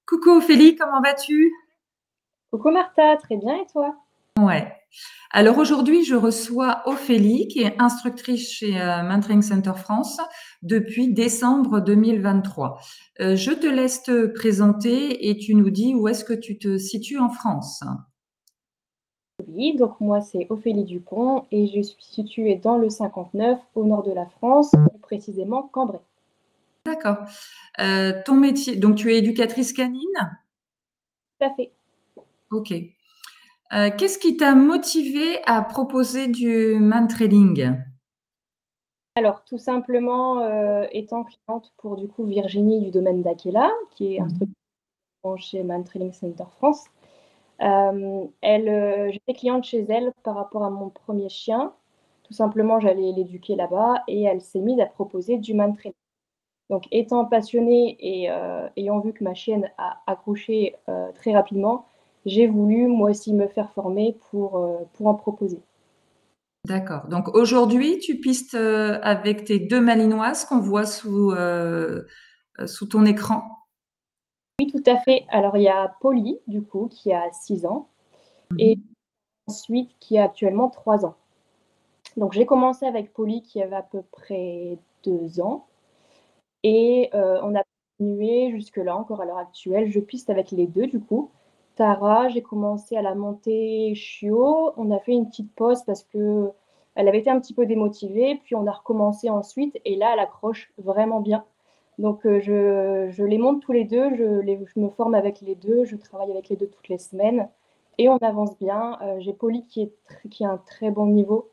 Coucou Ophélie, comment vas-tu? Coucou Martha, très bien et toi? Ouais. Alors aujourd'hui, je reçois Ophélie, qui est instructrice chez Mentoring Center France depuis décembre 2023. Je te laisse te présenter et tu nous dis où est-ce que tu te situes en France. Oui, donc moi c'est Ophélie Dupont et je suis située dans le 59 au nord de la France, plus précisément Cambrai. D'accord. Ton métier, donc tu es éducatrice canine? Tout à fait. Ok. Qu'est-ce qui t'a motivé à proposer du mantrailing? Alors tout simplement étant cliente pour du coup Virginie du domaine d'Akela, qui est instructrice chez Man Training Center France. J'étais cliente chez elle par rapport à mon premier chien. Tout simplement, j'allais l'éduquer là-bas et elle s'est mise à proposer du man training. Donc, étant passionnée et ayant vu que ma chienne a accroché très rapidement, j'ai voulu moi aussi me faire former pour en proposer. D'accord. Donc aujourd'hui, tu pistes avec tes deux malinoises qu'on voit sous ton écran. Oui, tout à fait. Alors, il y a Polly, du coup, qui a 6 ans, et Mhm. ensuite qui a actuellement 3 ans. Donc, j'ai commencé avec Polly qui avait à peu près 2 ans, et on a continué jusque-là, encore à l'heure actuelle. Je piste avec les deux, du coup. Tara, j'ai commencé à la monter chiot. On a fait une petite pause parce que elle avait été un petit peu démotivée. Puis on a recommencé ensuite. Et là, elle accroche vraiment bien. Donc je les monte tous les deux. Je me forme avec les deux. Je travaille avec les deux toutes les semaines. Et on avance bien. J'ai Polly qui a un très bon niveau.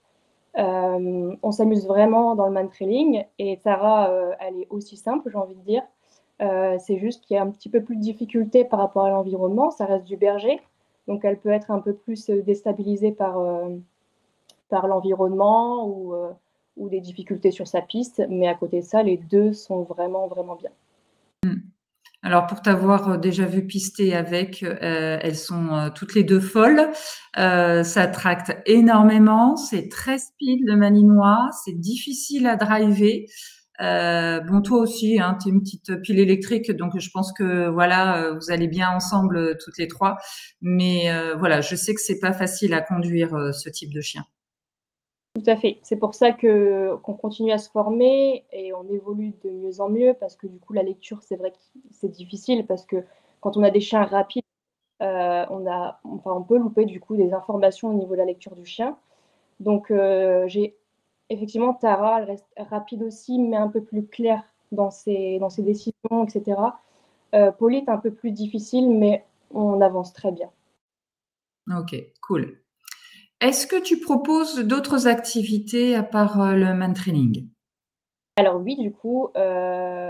On s'amuse vraiment dans le man trailing et Tara, elle est aussi simple, j'ai envie de dire. C'est juste qu'il y a un petit peu plus de difficulté par rapport à l'environnement. Ça reste du berger, donc elle peut être un peu plus déstabilisée par l'environnement ou des difficultés sur sa piste. Mais à côté de ça, les deux sont vraiment, vraiment bien. Alors pour t'avoir déjà vu pister avec, elles sont toutes les deux folles. Ça tracte énormément, c'est très speed le malinois, c'est difficile à driver. Bon, toi aussi, hein, tu es une petite pile électrique, donc je pense que voilà, vous allez bien ensemble toutes les trois. Mais voilà, je sais que c'est pas facile à conduire ce type de chien. Tout à fait. C'est pour ça que qu'on continue à se former et on évolue de mieux en mieux parce que du coup la lecture c'est vrai que c'est difficile parce que quand on a des chiens rapides on peut louper du coup des informations au niveau de la lecture du chien. Donc j'ai effectivement Tara, elle reste rapide aussi mais un peu plus claire dans ses décisions, etc. Polly est un peu plus difficile mais on avance très bien. Ok, cool. Est-ce que tu proposes d'autres activités à part le man-training? Alors oui, du coup,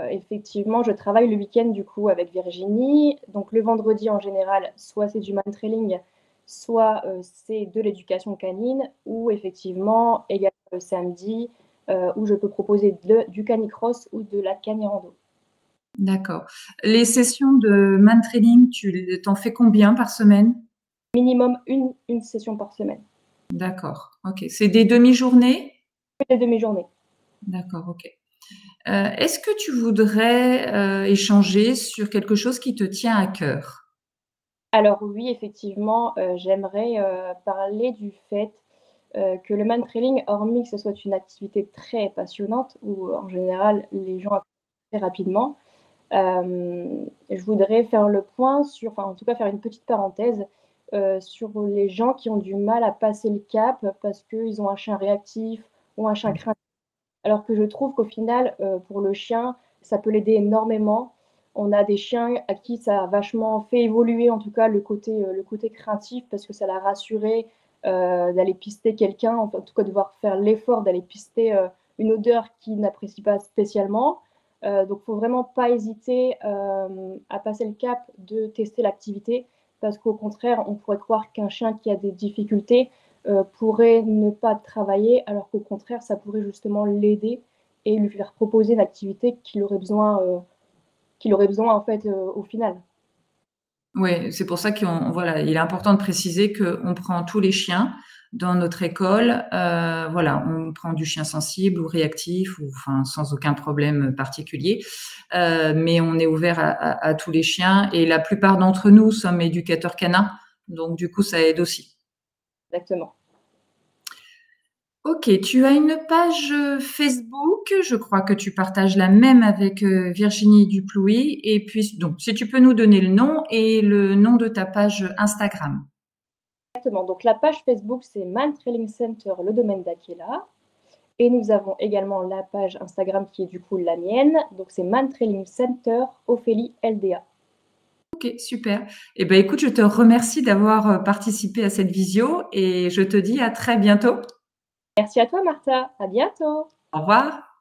effectivement, je travaille le week-end du coup avec Virginie. Donc le vendredi en général, soit c'est du man-trailing, soit c'est de l'éducation canine, ou effectivement également le samedi où je peux proposer du canicross ou de la canirando. D'accord. Les sessions de man-training, tu t'en fais combien par semaine? Minimum une session par semaine. D'accord. Ok. C'est des demi-journées? Toutes les demi-journées. D'accord. Ok. Est-ce que tu voudrais échanger sur quelque chose qui te tient à cœur? Alors oui, effectivement, j'aimerais parler du fait que le man trailing, hormis que ce soit une activité très passionnante, où en général les gens apprennent très rapidement, je voudrais faire le point sur, enfin en tout cas faire une petite parenthèse sur les gens qui ont du mal à passer le cap parce qu'ils ont un chien réactif ou un chien craintif. Alors que je trouve qu'au final, pour le chien, ça peut l'aider énormément. On a des chiens à qui ça a vachement fait évoluer, en tout cas, le côté craintif, parce que ça l'a rassuré d'aller pister quelqu'un, en tout cas, devoir faire l'effort d'aller pister une odeur qu'il n'apprécie pas spécialement. Donc, il ne faut vraiment pas hésiter à passer le cap de tester l'activité, parce qu'au contraire, on pourrait croire qu'un chien qui a des difficultés, pourrait ne pas travailler, alors qu'au contraire, ça pourrait justement l'aider et lui faire proposer une activité qu'il aurait besoin en fait au final. Oui, c'est pour ça qu'il voilà, il est important de préciser qu'on prend tous les chiens. dans notre école. Voilà, on prend du chien sensible ou réactif, ou enfin sans aucun problème particulier. Mais on est ouvert à tous les chiens et la plupart d'entre nous sommes éducateurs canins, donc du coup ça aide aussi. Exactement. Ok, tu as une page Facebook, je crois que tu partages la même avec Virginie Duplouy. Et puis, donc, si tu peux nous donner le nom et le nom de ta page Instagram. Exactement. Donc la page Facebook, c'est Man Trailing Center, le domaine d'Akela. Et nous avons également la page Instagram qui est du coup la mienne. Donc c'est Man Trailing Center Ophélie LDA. Ok, super. Eh ben, écoute, je te remercie d'avoir participé à cette visio et je te dis à très bientôt. Merci à toi, Martha. À bientôt. Au revoir.